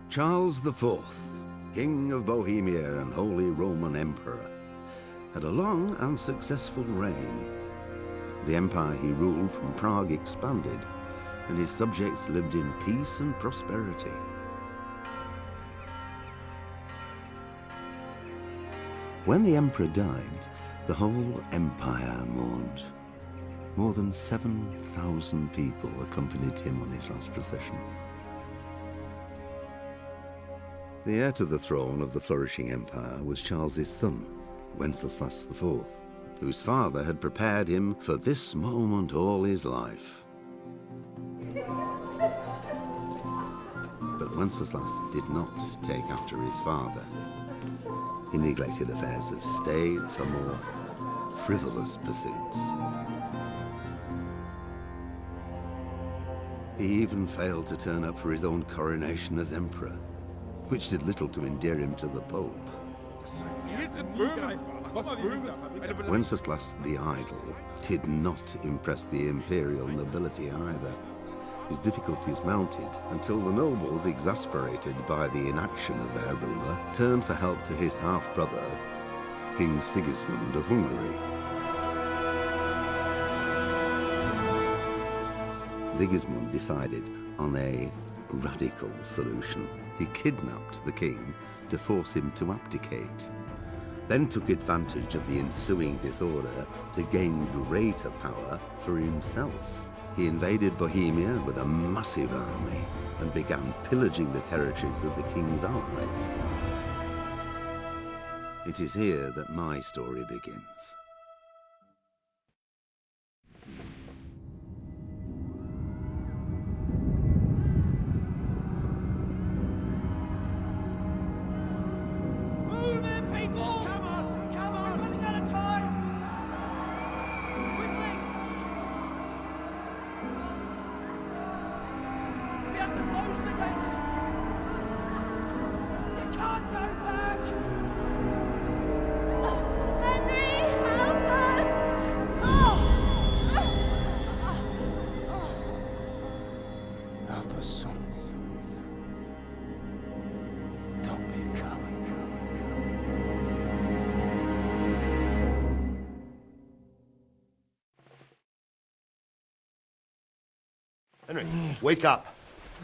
Charles IV, King of Bohemia and Holy Roman Emperor, had a long and successful reign. The empire he ruled from Prague expanded, and his subjects lived in peace and prosperity. When the emperor died, the whole empire mourned. More than 7,000 people accompanied him on his last procession. The heir to the throne of the flourishing empire was Charles's son, Wenceslas IV, whose father had prepared him for this moment all his life. But Wenceslas did not take after his father. He neglected affairs of state for more frivolous pursuits. He even failed to turn up for his own coronation as emperor, which did little to endear him to the Pope. Wenceslas the Idle did not impress the imperial nobility either. His difficulties mounted until the nobles, exasperated by the inaction of their ruler, turned for help to his half-brother, King Sigismund of Hungary. Sigismund decided on a radical solution. He kidnapped the king to force him to abdicate, then took advantage of the ensuing disorder to gain greater power for himself. He invaded Bohemia with a massive army and began pillaging the territories of the king's allies. It is here that my story begins. Henry, wake up.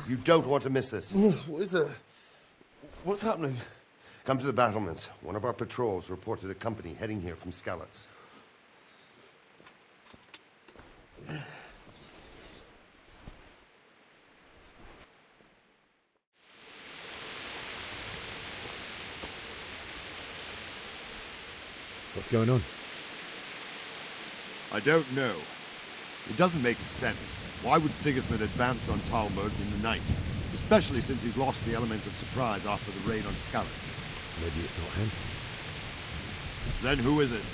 You don't want to miss this. What is it? What's happening? Come to the battlements. One of our patrols reported a company heading here from Skalitz. What's going on? I don't know. It doesn't make sense. Why would Sigismund advance on Talmud in the night? Especially since he's lost the element of surprise after the raid on Skalitz. Maybe it's not him. Then who is it?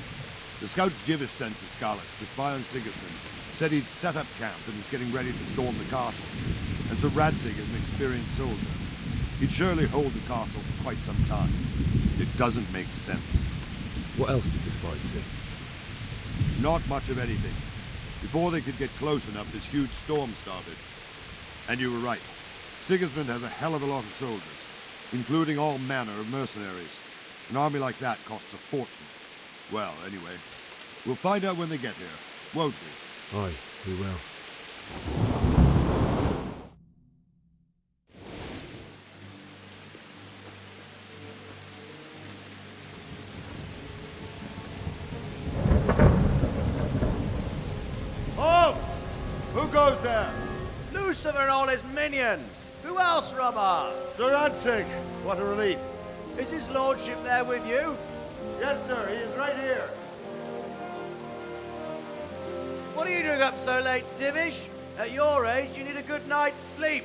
The scouts Givish sent to Skalitz to spy on Sigismund said he'd set up camp and was getting ready to storm the castle. And so Radzig is an experienced soldier. He'd surely hold the castle for quite some time. It doesn't make sense. What else did the spies see? Not much of anything. Before they could get close enough, this huge storm started. And you were right. Sigismund has a hell of a lot of soldiers, including all manner of mercenaries. An army like that costs a fortune. Well, anyway, we'll find out when they get here, won't we? Aye, we will. Lucifer and all his minions. Who else, Robert? Sir Radzig! What a relief. Is his lordship there with you? Yes, sir. He is right here. What are you doing up so late, Divish? At your age, you need a good night's sleep.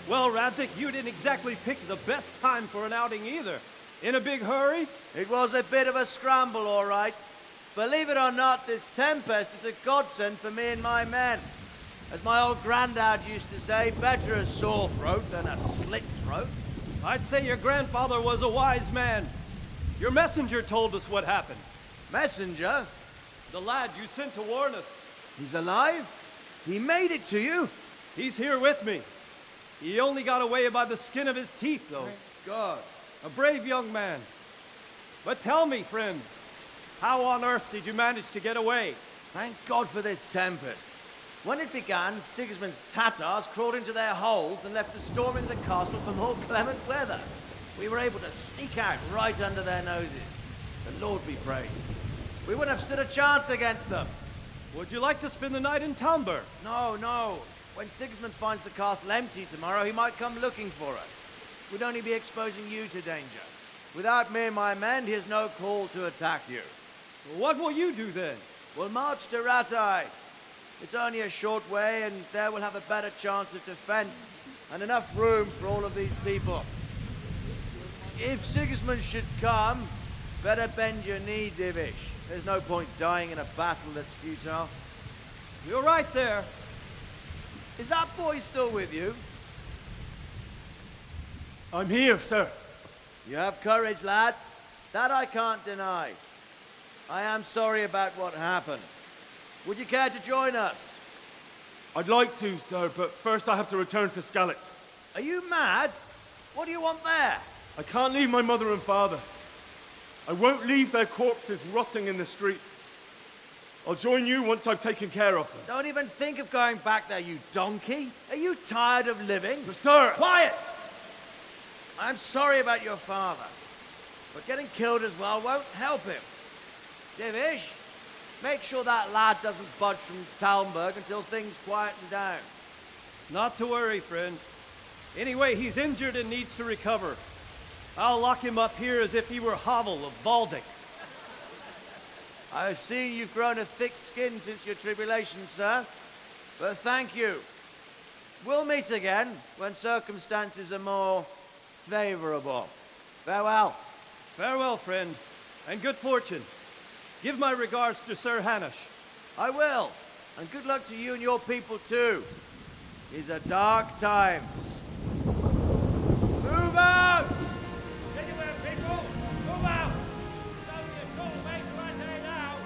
Well, Radzig, you didn't exactly pick the best time for an outing either. In a big hurry? It was a bit of a scramble, all right. Believe it or not, this tempest is a godsend for me and my men. As my old granddad used to say, better a sore throat than a slit throat. I'd say your grandfather was a wise man. Your messenger told us what happened. Messenger? The lad you sent to warn us. He's alive? He made it to you? He's here with me. He only got away by the skin of his teeth, though. Thank God. A brave young man. But tell me, friend, how on earth did you manage to get away? Thank God for this tempest. When it began, Sigismund's Tatars crawled into their holes and left the storm in the castle for more clement weather. We were able to sneak out right under their noses. The Lord be praised. We wouldn't have stood a chance against them. Would you like to spend the night in Talmberg? No, no. When Sigismund finds the castle empty tomorrow, he might come looking for us. We'd only be exposing you to danger. Without me and my men, he has no call to attack you. What will you do then? We'll march to Ratai. It's only a short way, and there we'll have a better chance of defense and enough room for all of these people. If Sigismund should come, better bend your knee, Divish. There's no point dying in a battle that's futile. You're right there. Is that boy still with you? I'm here, sir. You have courage, lad. That I can't deny. I am sorry about what happened. Would you care to join us? I'd like to, sir, but first I have to return to Skalitz. Are you mad? What do you want there? I can't leave my mother and father. I won't leave their corpses rotting in the street. I'll join you once I've taken care of them. Don't even think of going back there, you donkey. Are you tired of living? But sir! Quiet! I'm sorry about your father, but getting killed as well won't help him. Divish, make sure that lad doesn't budge from Talmberg until things quieten down. Not to worry, friend. Anyway, he's injured and needs to recover. I'll lock him up here as if he were Havel of Baldic. I've seen you've grown a thick skin since your tribulation, sir. But thank you. We'll meet again when circumstances are more favorable. Farewell. Farewell, friend, and good fortune. Give my regards to Sir Hanush. I will. And good luck to you and your people, too. These are dark times. Move out! Anywhere, people! Move out! Don't be a cold mate right there now!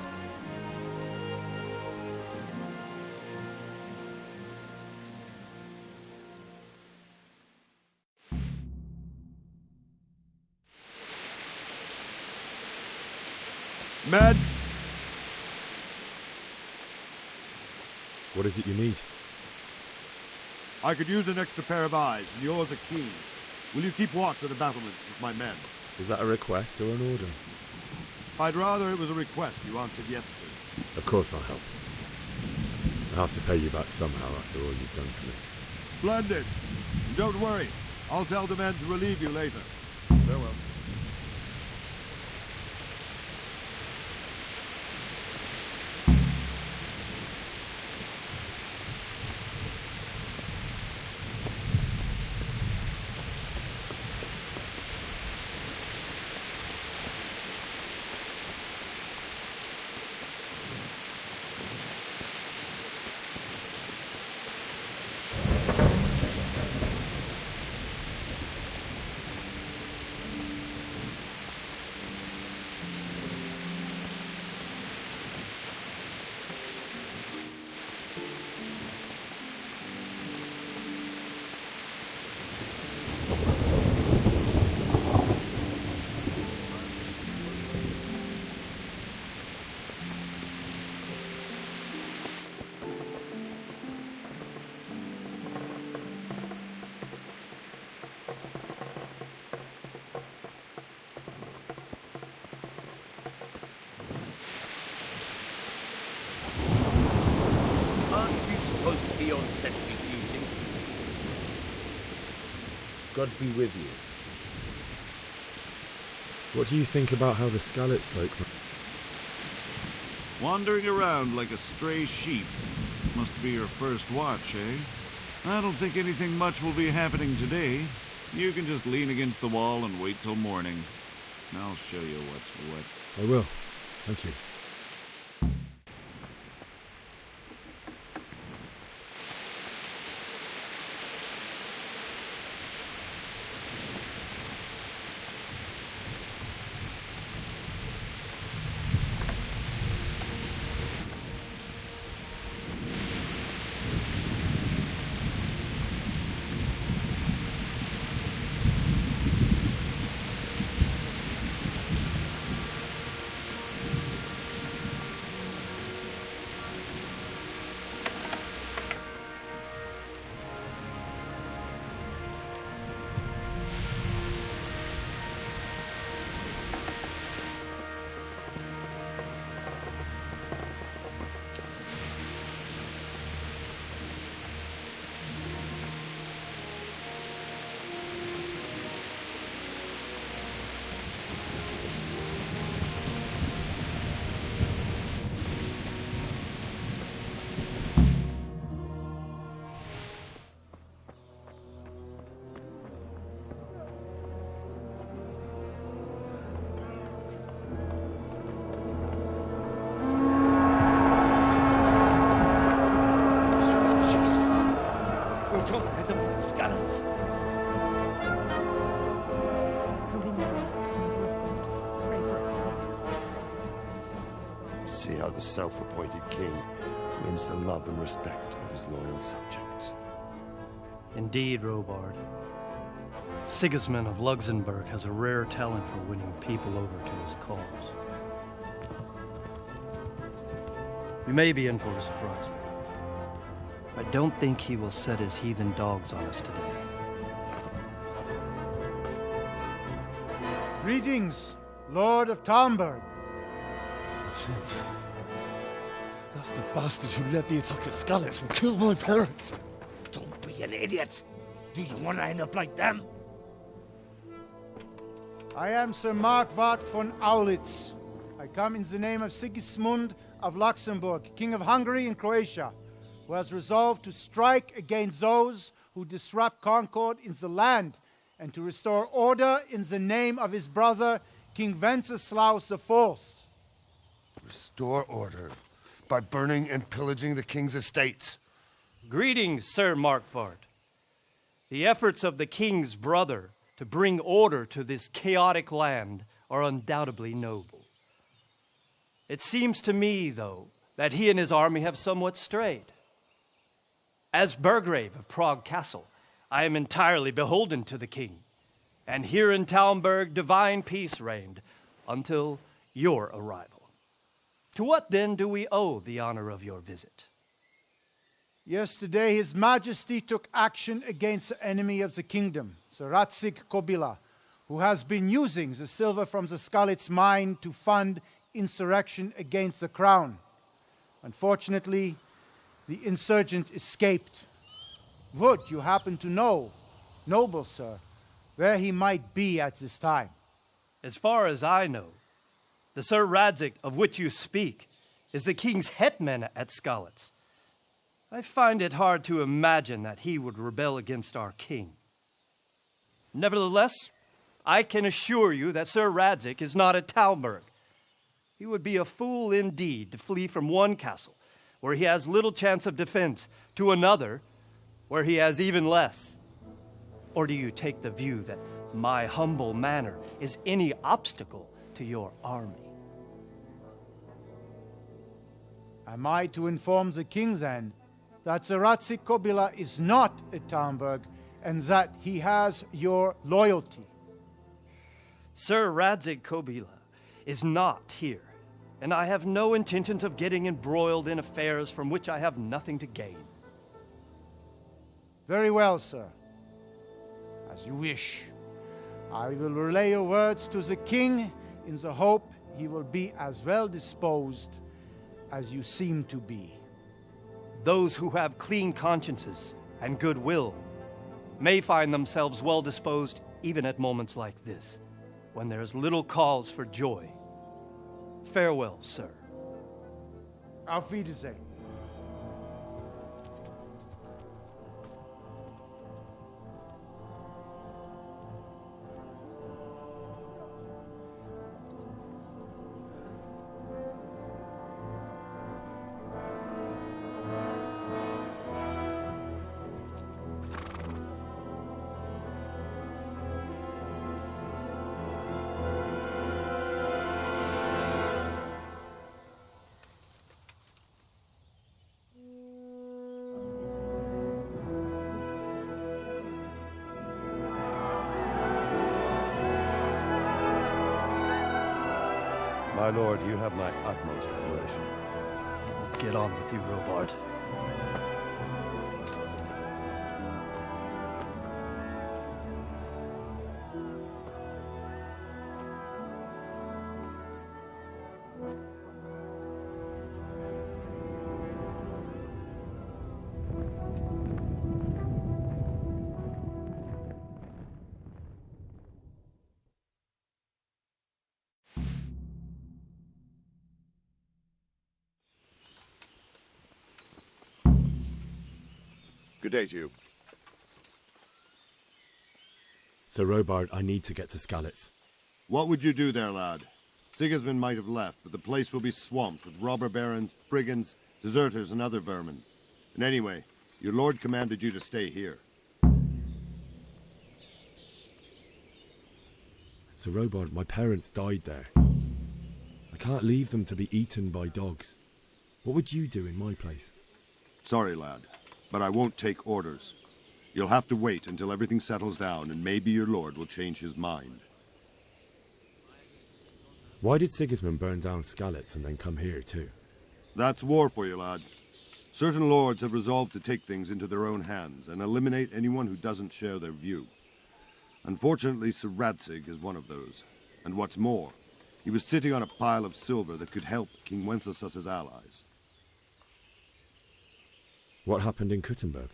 Men! What is it you need? I could use an extra pair of eyes, and yours are keen. Will you keep watch at the battlements with my men? Is that a request or an order? I'd rather it was a request you answered yes to. Of course I'll help. I'll have to pay you back somehow after all you've done for me. Splendid! And don't worry, I'll tell the men to relieve you later. Farewell. Supposed to be on sentry duty. God be with you. What do you think about how the Skalitz folk... Wandering around like a stray sheep. Must be your first watch, eh? I don't think anything much will be happening today. You can just lean against the wall and wait till morning. I'll show you what's what. I will. Thank you. see how the self-appointed king wins the love and respect of his loyal subjects. Indeed, Robard. Sigismund of Luxembourg has a rare talent for winning people over to his cause. You may be in for a surprise, though. I don't think he will set his heathen dogs on us today. Greetings, Lord of Talmberg. That's the bastard who led the attack at Scallis and killed my parents. Don't be an idiot. Do you want to end up like them? I am Sir Markwart von Aulitz. I come in the name of Sigismund of Luxembourg, King of Hungary and Croatia, who has resolved to strike against those who disrupt concord in the land and to restore order in the name of his brother, King Wenceslas IV. Restore order by burning and pillaging the king's estates. Greetings, Sir Markwart. The efforts of the king's brother to bring order to this chaotic land are undoubtedly noble. It seems to me, though, that he and his army have somewhat strayed. As Burgrave of Prague Castle, I am entirely beholden to the king, and here in Talmberg divine peace reigned until your arrival. To what then do we owe the honor of your visit? Yesterday, His Majesty took action against the enemy of the kingdom, Sir Radzig Kobyla, who has been using the silver from the Skalitz mine to fund insurrection against the crown. Unfortunately, the insurgent escaped. Would you happen to know, noble sir, where he might be at this time? As far as I know, the Sir Radzig of which you speak is the king's hetman at Skalitz. I find it hard to imagine that he would rebel against our king. Nevertheless, I can assure you that Sir Radzig is not at Talmberg. He would be a fool indeed to flee from one castle, where he has little chance of defense, to another, where he has even less. Or do you take the view that my humble manner is any obstacle to your army? Am I to inform the king then that Sir Radzig Kobyla is not at Talmberg and that he has your loyalty? Sir Radzig Kobyla is not here, and I have no intentions of getting embroiled in affairs from which I have nothing to gain. Very well, sir. As you wish. I will relay your words to the king in the hope he will be as well disposed as you seem to be. Those who have clean consciences and goodwill may find themselves well disposed even at moments like this, when there is little cause for joy. Farewell, sir. Auf Wiedersehen. My lord, you have my utmost admiration. Get on with you, Robard. Good day to you. Sir Robard, I need to get to Skalitz. What would you do there, lad? Sigismund might have left, but the place will be swamped with robber barons, brigands, deserters, and other vermin. And anyway, your lord commanded you to stay here. Sir Robard, my parents died there. I can't leave them to be eaten by dogs. What would you do in my place? Sorry, lad, but I won't take orders. You'll have to wait until everything settles down, and maybe your lord will change his mind. Why did Sigismund burn down Skalitz and then come here too? That's war for you, lad. Certain lords have resolved to take things into their own hands and eliminate anyone who doesn't share their view. Unfortunately, Sir Radzig is one of those. And what's more, he was sitting on a pile of silver that could help King Wenceslas' allies. What happened in Kuttenberg?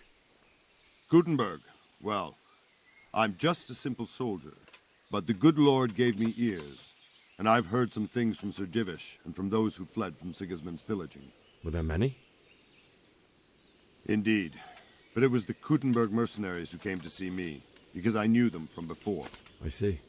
Gutenberg, well, I'm just a simple soldier, but the good Lord gave me ears, and I've heard some things from Sir Divish and from those who fled from Sigismund's pillaging. Were there many? Indeed, but it was the Kuttenberg mercenaries who came to see me, because I knew them from before. I see.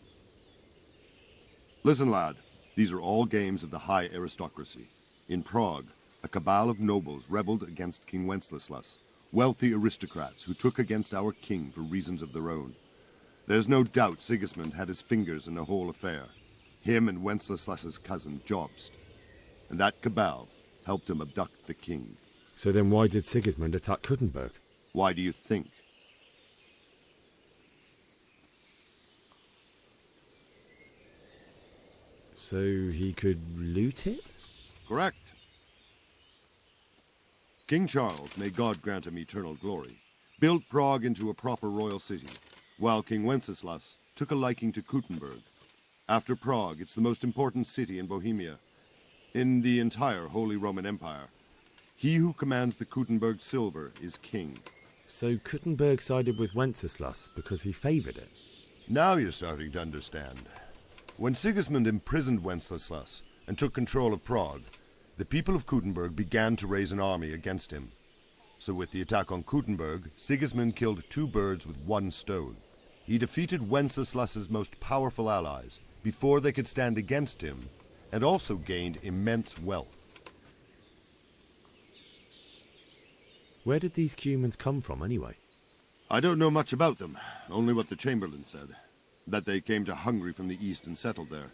Listen, lad, these are all games of the high aristocracy. In Prague, a cabal of nobles rebelled against King Wenceslas, wealthy aristocrats who took against our king for reasons of their own. There's no doubt Sigismund had his fingers in the whole affair. Him and Wenceslas's cousin Jobst. And that cabal helped him abduct the king. So then why did Sigismund attack Kuttenberg? Why do you think? So he could loot it? Correct. King Charles, may God grant him eternal glory, built Prague into a proper royal city, while King Wenceslas took a liking to Kuttenberg. After Prague, it's the most important city in Bohemia, in the entire Holy Roman Empire. He who commands the Kuttenberg silver is king. So Kuttenberg sided with Wenceslas because he favoured it? Now you're starting to understand. When Sigismund imprisoned Wenceslas and took control of Prague, the people of Kuttenberg began to raise an army against him. So with the attack on Kuttenberg, Sigismund killed 2 birds with 1 stone. He defeated Wenceslas's most powerful allies before they could stand against him, and also gained immense wealth. Where did these humans come from anyway? I don't know much about them, only what the Chamberlain said, that they came to Hungary from the east and settled there.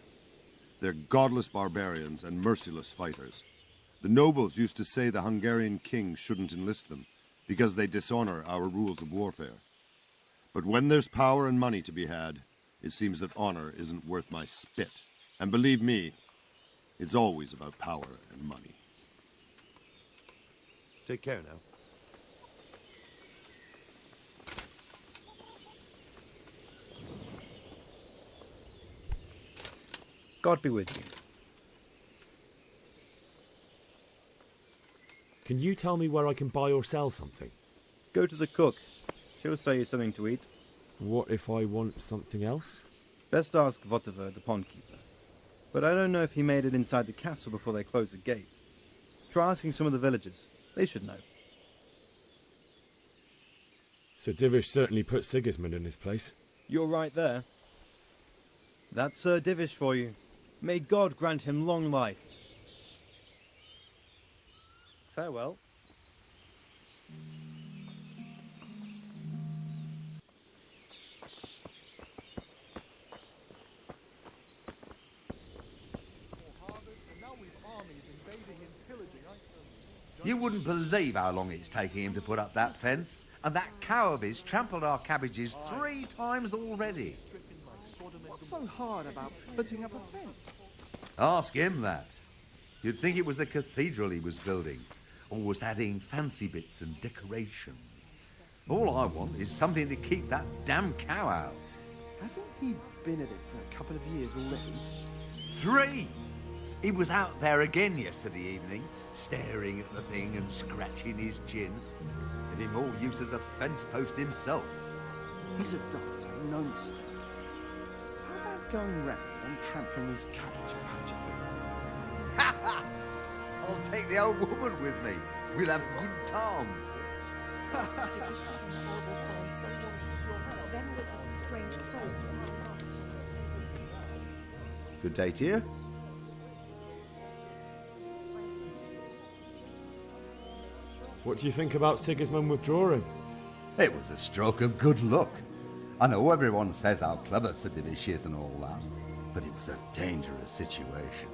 They're godless barbarians and merciless fighters. The nobles used to say the Hungarian king shouldn't enlist them, because they dishonor our rules of warfare. But when there's power and money to be had, it seems that honor isn't worth my spit. And believe me, it's always about power and money. Take care now. God be with you. Can you tell me where I can buy or sell something? Go to the cook. She'll sell you something to eat. What if I want something else? Best ask Votiver, the pond keeper. But I don't know if he made it inside the castle before they closed the gate. Try asking some of the villagers. They should know. Sir Divish certainly put Sigismund in his place. You're right there. That's Sir Divish for you. May God grant him long life. Farewell. You wouldn't believe how long it's taking him to put up that fence. And that cow of his trampled our cabbages 3 times already. What's so hard about putting up a fence? Ask him that. You'd think it was the cathedral he was building, or was adding fancy bits and decorations. All I want is something to keep that damn cow out. Hasn't he been at it for a couple of years already? 3! He was out there again yesterday evening, staring at the thing and scratching his chin. Did him more use as a fence post himself. He's a doctor, no mistake. How about going round and trampling his cabbage patch a bit? Ha ha! I'll take the old woman with me. We'll have good times. Good day to you. What do you think about Sigismund withdrawing? It was a stroke of good luck. I know everyone says how clever Sir Divish is and all that, but it was a dangerous situation.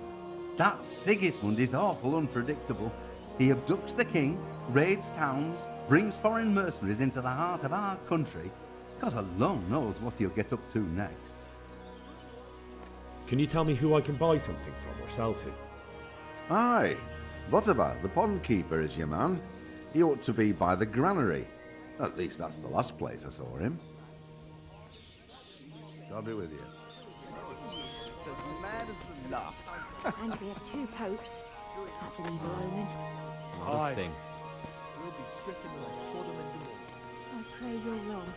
That Sigismund is awful unpredictable. He abducts the king, raids towns, brings foreign mercenaries into the heart of our country. God alone knows what he'll get up to next. Can you tell me who I can buy something from or sell to? Aye. Whatever, the pond keeper is your man. He ought to be by the granary. At least that's the last place I saw him. God be with you. It's as mad as the last. And we have 2 popes. That's an evil omen. Aye. Thing. We'll be stricken like Sodom and Gomorrah. I pray you're wrong.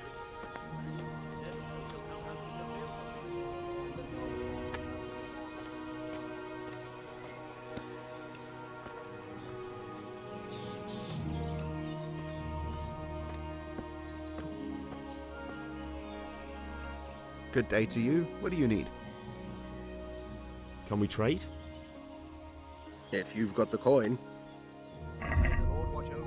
Good day to you. What do you need? Can we trade? If you've got the coin. May the Lord watch over you.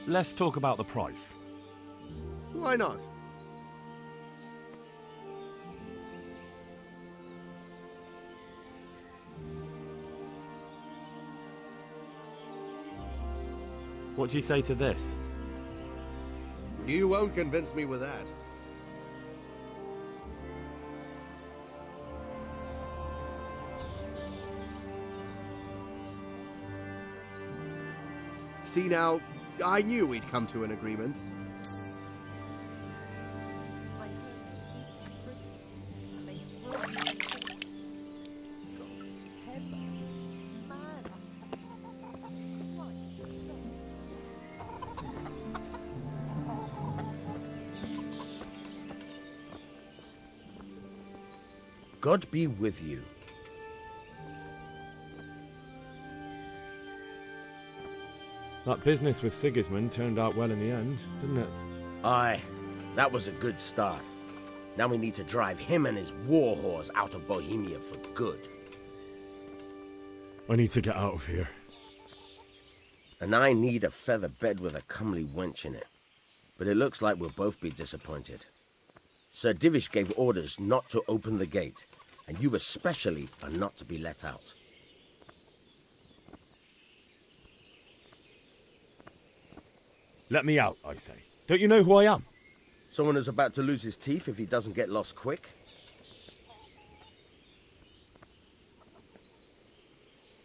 let's talk about the price. Why not? What do you say to this? You won't convince me with that. See now, I knew we'd come to an agreement. God be with you. That business with Sigismund turned out well in the end, didn't it? Aye, that was a good start. Now we need to drive him and his war horse out of Bohemia for good. I need to get out of here. And I need a feather bed with a comely wench in it. But it looks like we'll both be disappointed. Sir Divish gave orders not to open the gate, and you especially are not to be let out. Let me out, I say. Don't you know who I am? Someone who's about to lose his teeth if he doesn't get lost quick?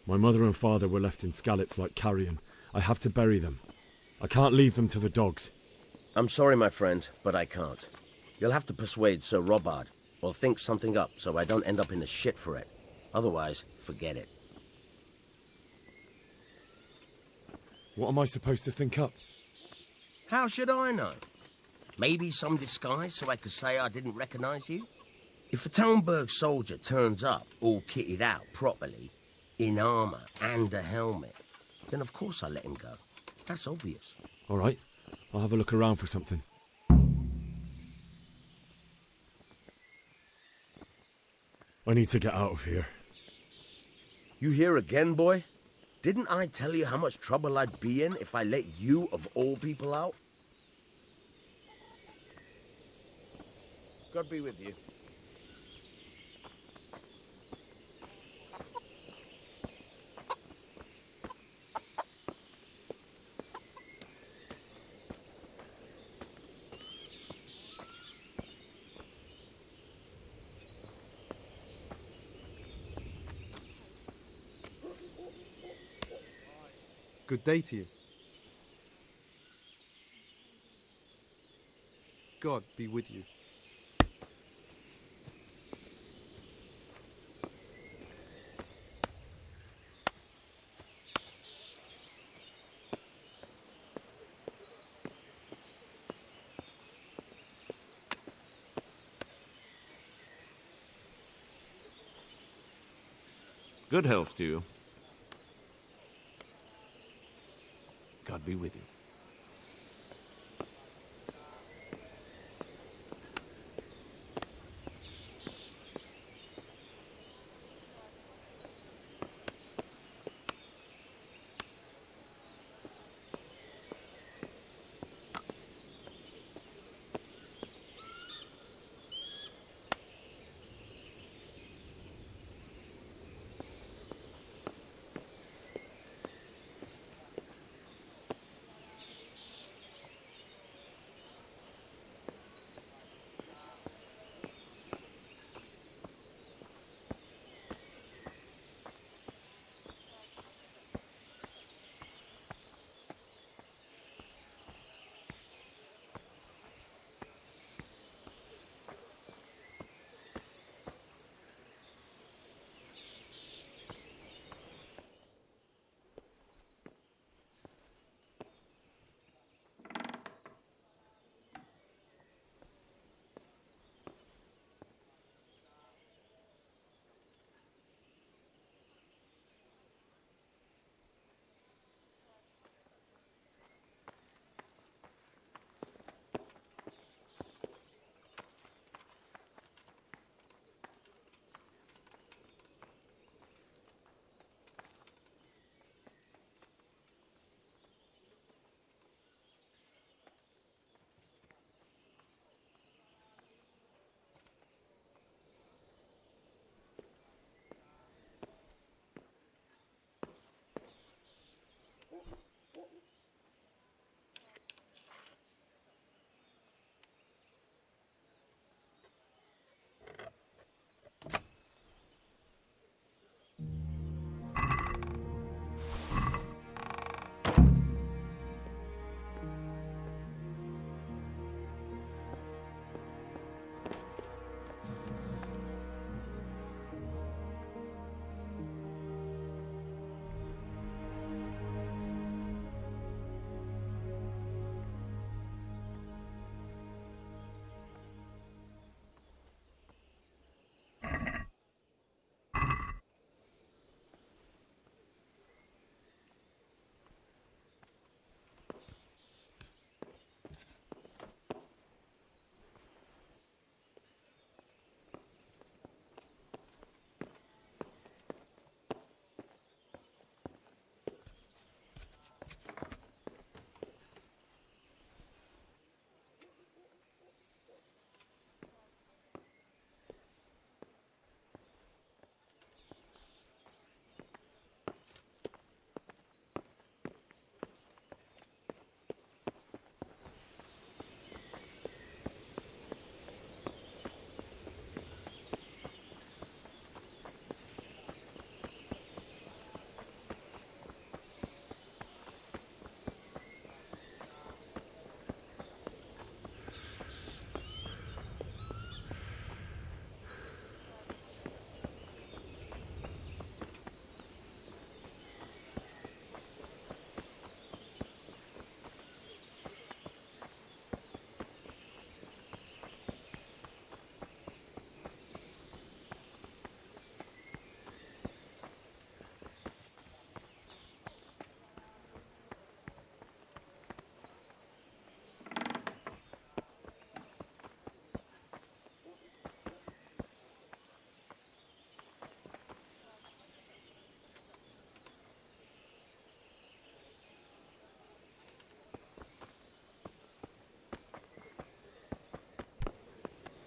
My mother and father were left in Skalitz like carrion. I have to bury them. I can't leave them to the dogs. I'm sorry, my friend, but I can't. You'll have to persuade Sir Robard, or think something up so I don't end up in the shit for it. Otherwise, forget it. What am I supposed to think up? How should I know? Maybe some disguise so I could say I didn't recognize you? If a Talmberg soldier turns up all kitted out properly, in armor and a helmet, then of course I let him go. That's obvious. All right, I'll have a look around for something. I need to get out of here. You here again, boy? Didn't I tell you how much trouble I'd be in if I let you, of all people, out? God be with you. Good day to you. God be with you. Good health to you. God be with you.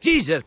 Jesus!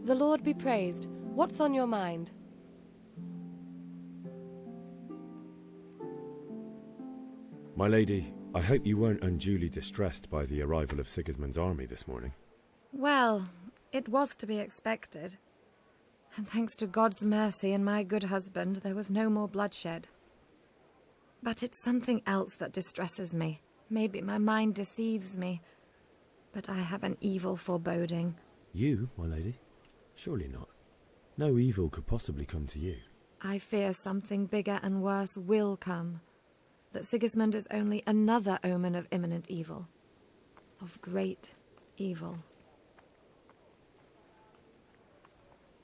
The Lord be praised. What's on your mind? My lady, I hope you weren't unduly distressed by the arrival of Sigismund's army this morning. Well, it was to be expected. And thanks to God's mercy and my good husband, there was no more bloodshed. But it's something else that distresses me. Maybe my mind deceives me. But I have an evil foreboding. You, my lady? Surely not. No evil could possibly come to you. I fear something bigger and worse will come. That Sigismund is only another omen of imminent evil. Of great evil.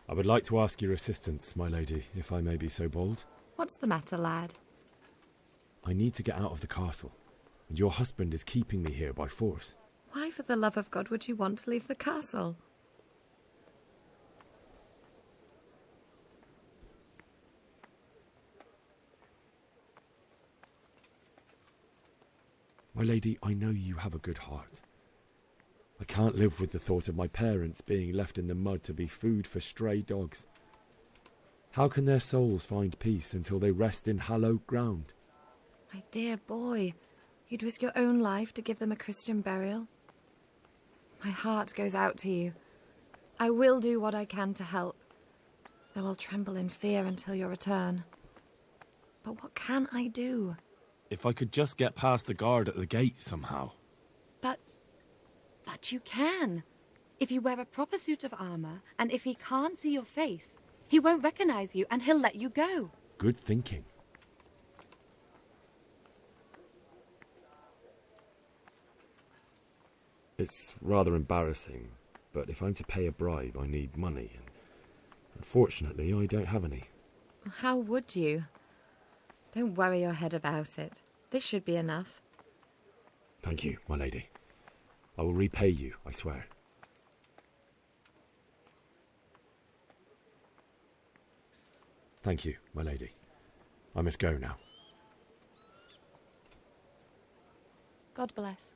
I would like to ask your assistance, my lady, if I may be so bold. What's the matter, lad? I need to get out of the castle, and your husband is keeping me here by force. Why, for the love of God, would you want to leave the castle? My lady, I know you have a good heart. I can't live with the thought of my parents being left in the mud to be food for stray dogs. How can their souls find peace until they rest in hallowed ground? My dear boy, you'd risk your own life to give them a Christian burial? My heart goes out to you. I will do what I can to help, though I'll tremble in fear until your return. But what can I do? If I could just get past the guard at the gate somehow. But you can. If you wear a proper suit of armor, and if he can't see your face, he won't recognize you and he'll let you go. Good thinking. It's rather embarrassing, but if I'm to pay a bribe, I need money, and unfortunately, I don't have any. How would you? Don't worry your head about it. This should be enough. Thank you, my lady. I will repay you, I swear. Thank you, my lady. I must go now. God bless.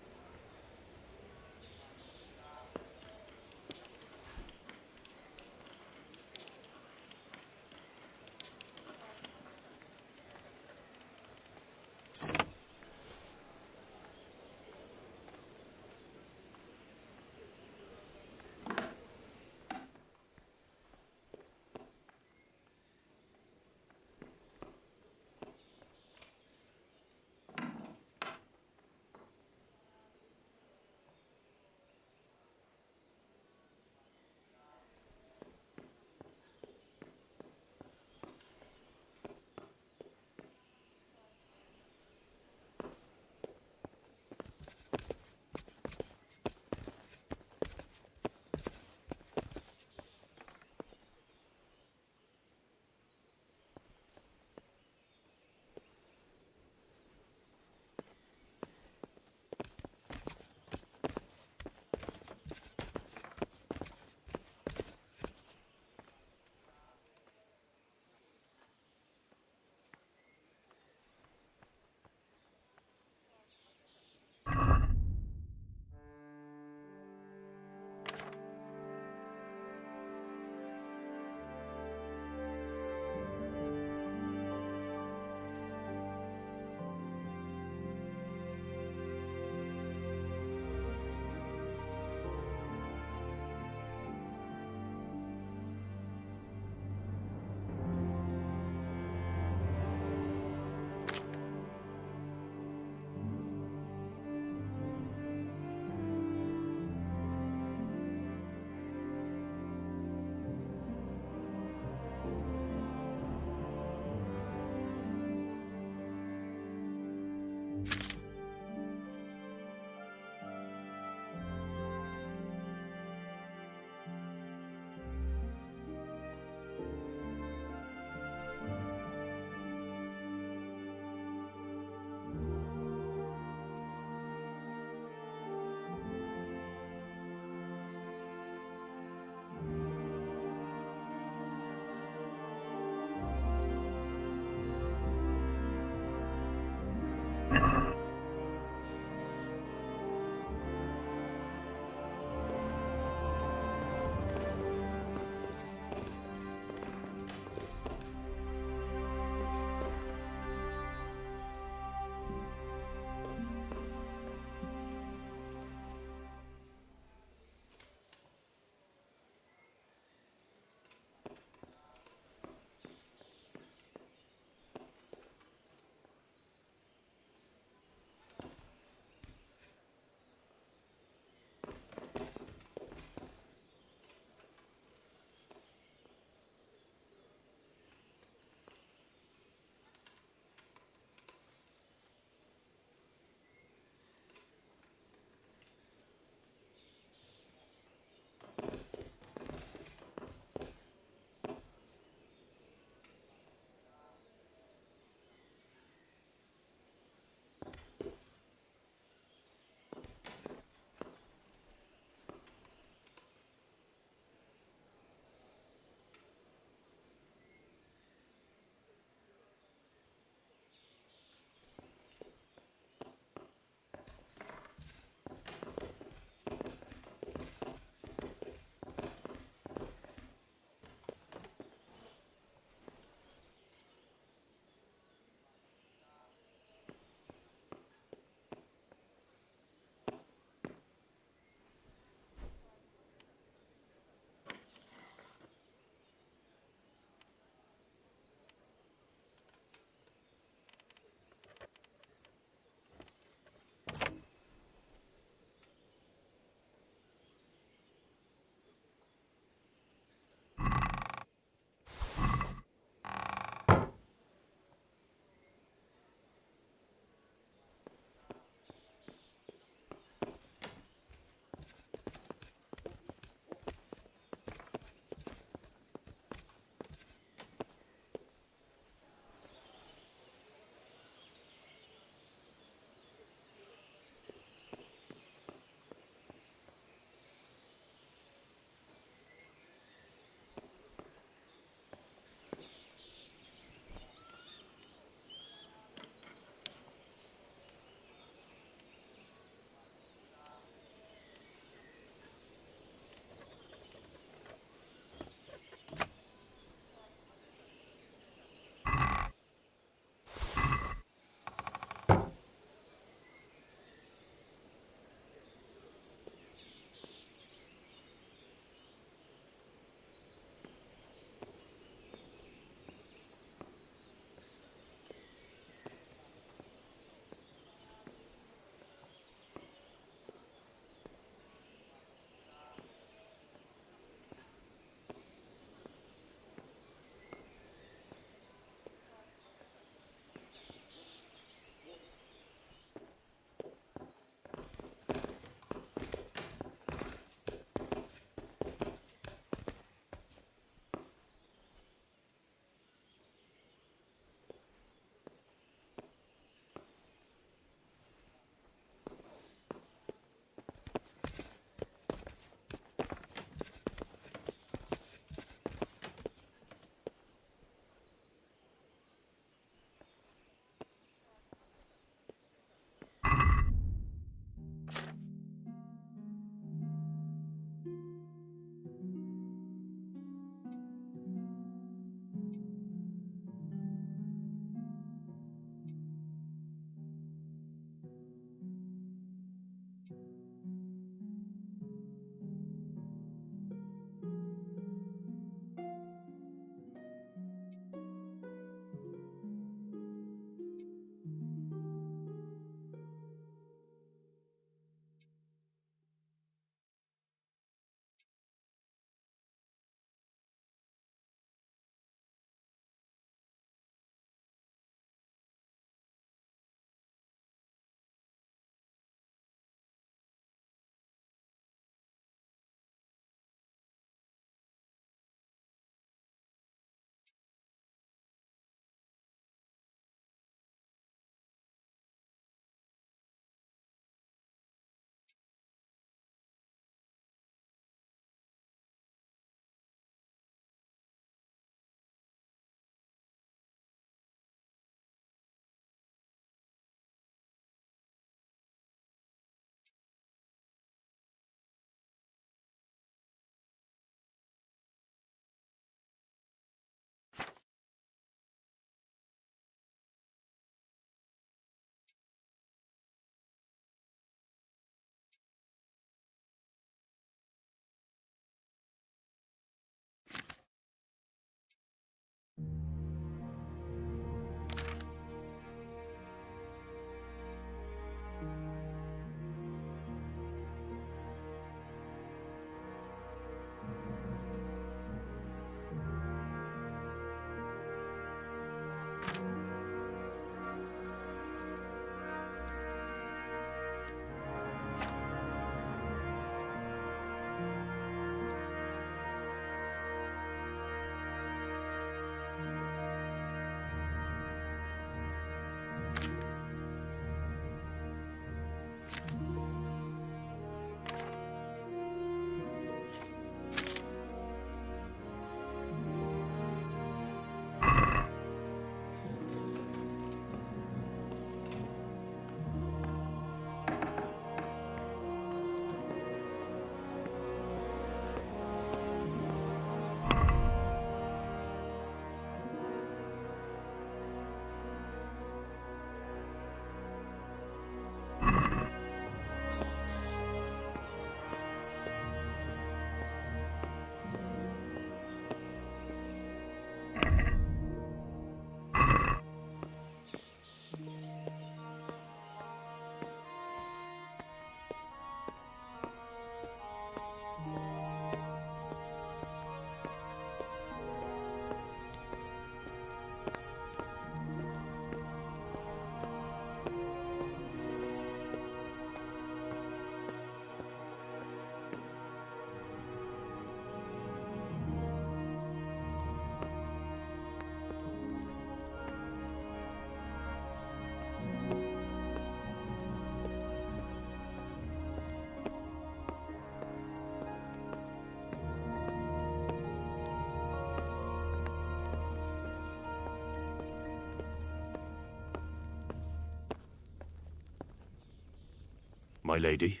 my lady.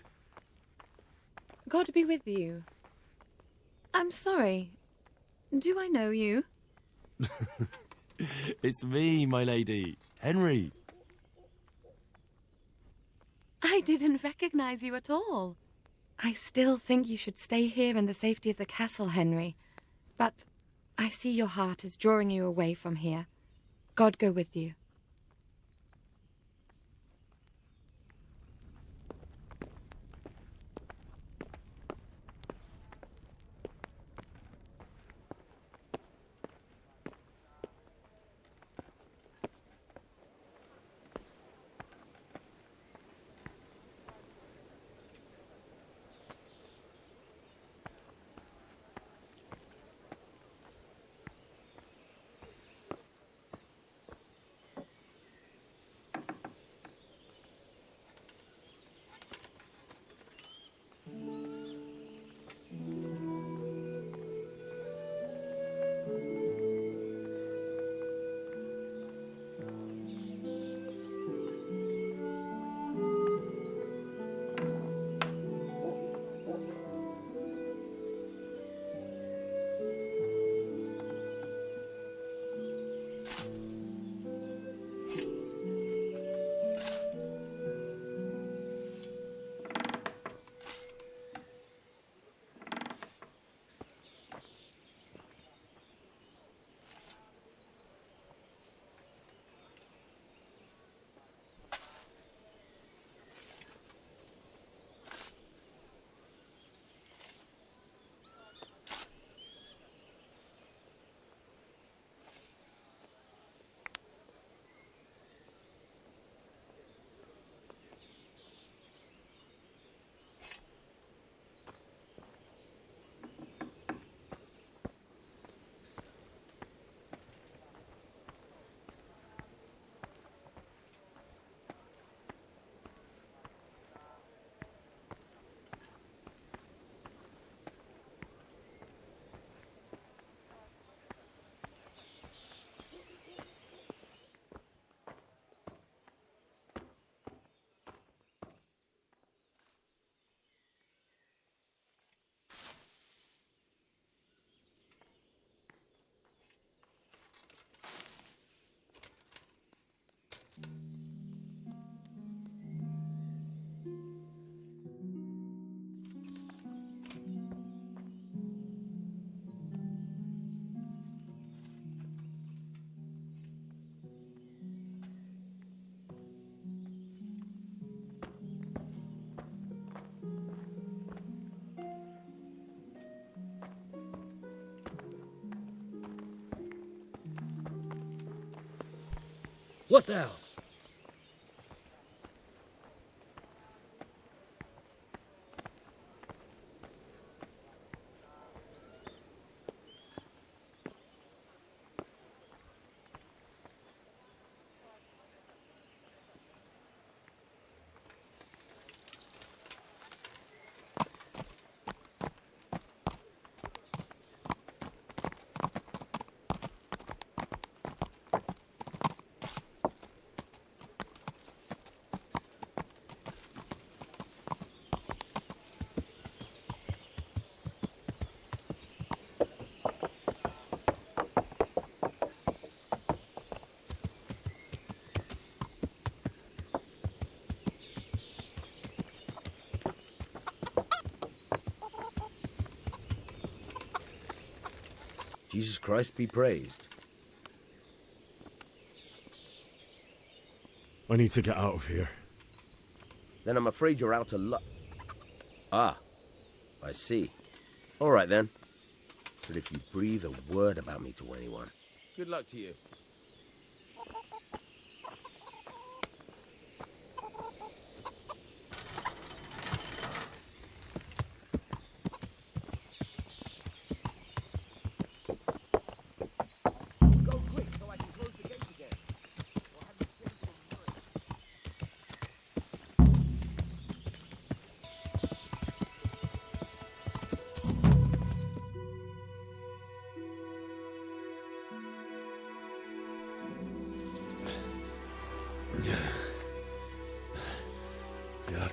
God be with you. I'm sorry. Do I know you? It's me, my lady. Henry. I didn't recognize you at all. I still think you should stay here in the safety of the castle, Henry. But I see your heart is drawing you away from here. God go with you. What the hell? Jesus Christ be praised. I need to get out of here. Then I'm afraid you're out of luck. Ah, I see. All right, then. But if you breathe a word about me to anyone... Good luck to you.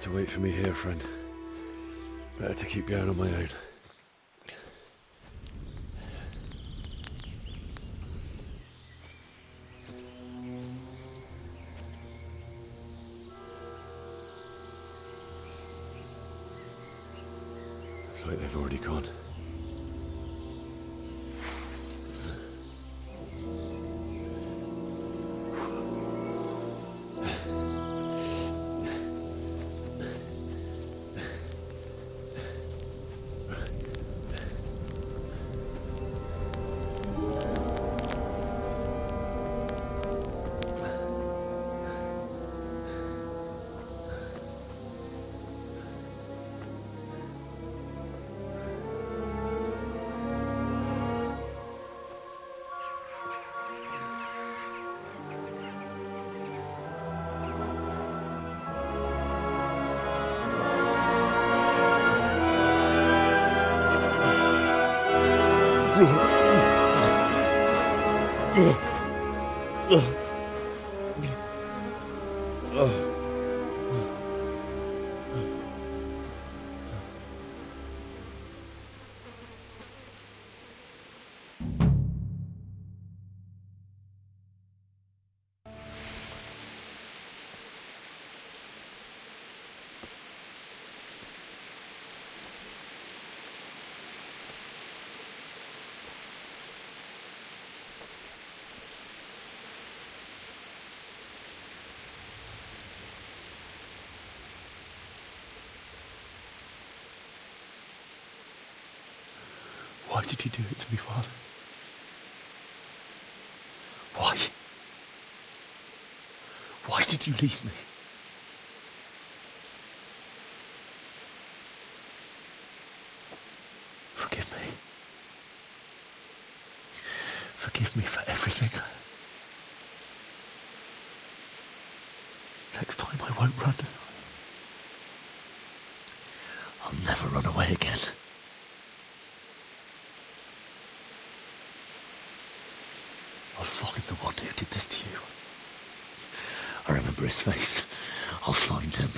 to wait for me here, friend. Better to keep going on my own. It's like they've already gone. Why did you do it to me, Father? Why? Why did you leave me? Forgive me. Forgive me for everything. Next time I won't run. I'll never run away again. I'll find the one who did this to you. I remember his face. I'll find him.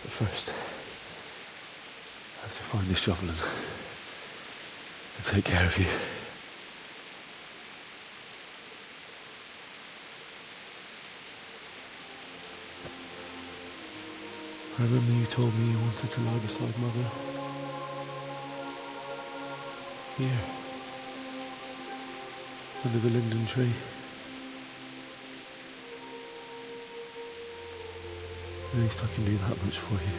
But first, I have to find this shovel and take care of you. I remember you told me you wanted to lie beside Mother. Here. Under the linden tree. At least I can do that much for you.